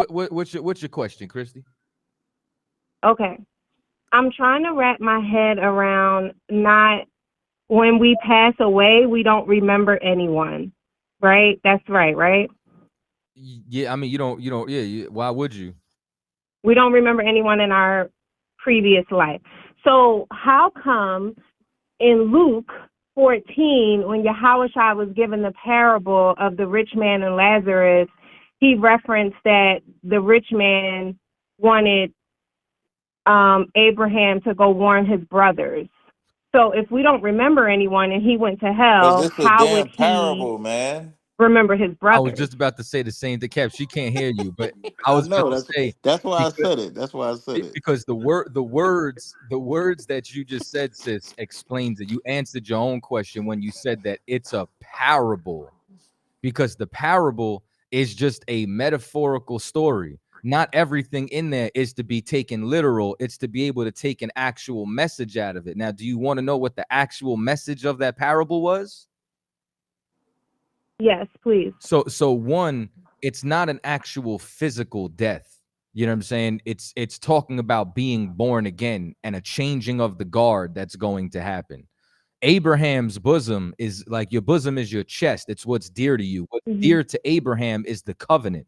what's your question, Christy? Okay. I'm trying to wrap my head around not when we pass away, we don't remember anyone, right? That's right, right? Yeah, I mean, you don't. Yeah, why would you? We don't remember anyone in our previous life. So how come in Luke 14, when Yahushua was given the parable of the rich man and Lazarus, he referenced that the rich man wanted Abraham to go warn his brothers. So if we don't remember anyone and he went to Because hell, it's a how would damn he parable, man. remember his I was brothers? just about to say the same thing, Cap. She can't hear you, but I I was about know to that's say that's why I because said it. That's why I said it. because the words that you just said, sis, explains it. You answered your own question when you said that it's a parable, because the parable is just a metaphorical story. Not everything in there is to be taken literal. It's to be able to take an actual message out of it. Now, do you want to know what the actual message of that parable was? Yes, please. So one, it's not an actual physical death. You know what I'm saying? It's talking about being born again and a changing of the guard that's going to happen. Abraham's bosom is like your bosom is your chest. It's what's dear to you. What's Hmm. dear to Abraham is the covenant.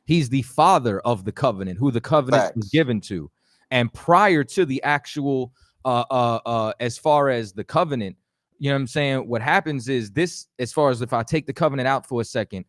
He's the father of the covenant, who the covenant was Facts. given to. And prior to the actual as far as the covenant, you know what I'm saying? What happens is this, as far as if I take the covenant out for a second,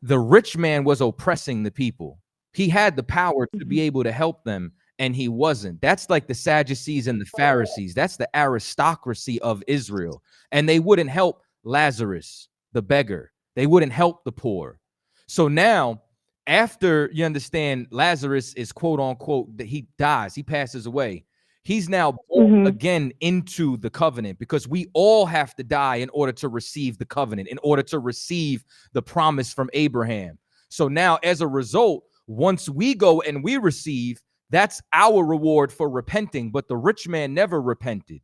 the rich man was oppressing the people. He had the power to Hmm. be able to help them, and he wasn't. That's like the Sadducees and the Pharisees. That's the aristocracy of Israel. And they wouldn't help Lazarus, the beggar. They wouldn't help the poor. So now, after you understand, Lazarus is quote unquote that he dies, he passes away. He's now born Hmm. again into the covenant, because we all have to die in order to receive the covenant, in order to receive the promise from Abraham. So now, as a result, once we go and we receive, that's our reward for repenting. But the rich man never repented.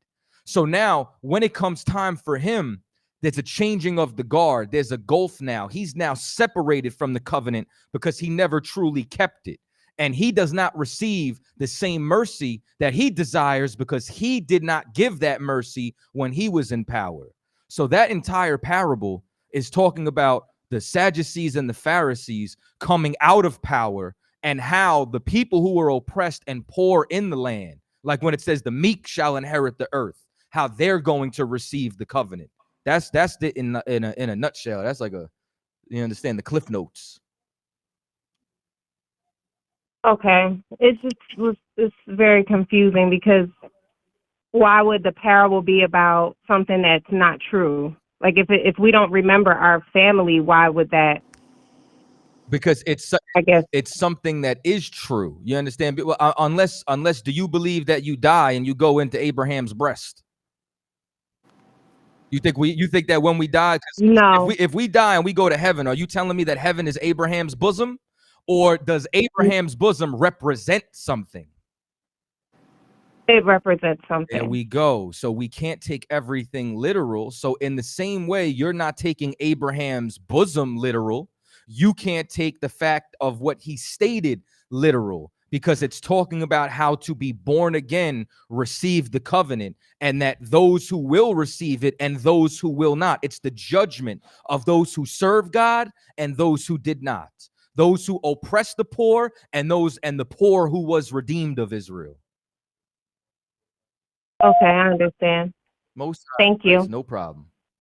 So now, when it comes time for him, there's a changing of the guard. There's a gulf now. He's now separated from the covenant because he never truly kept it. And he does not receive the same mercy that he desires because he did not give that mercy when he was in power. So that entire parable is talking about the Sadducees and the Pharisees coming out of power, and how the people who were oppressed and poor in the land, like when it says the meek shall inherit the earth, how they're going to receive the covenant. That's the in a nutshell. That's like a, you understand, the cliff notes. Okay. It's very confusing because why would the parable be about something that's not true? Like if we don't remember our family, why would that? Because I guess it's something that is true. You understand? Well, unless do you believe that you die and you go into Abraham's breast? You think that when we die, 'cause no. if we die and we go to heaven, are you telling me that heaven is Abraham's bosom, or does Abraham's bosom represent something? It represents There something. we go. So we can't take everything literal. So in the same way, you're not taking Abraham's bosom literal. You can't take the fact of what he stated literal, because it's talking about how to be born again, receive the covenant, and that those who will receive it and those who will not. It's the judgment of those who serve God and those who did not. Those who oppress the poor and the poor who was redeemed of Israel. Okay, I understand. Most Thank high, you. no problem.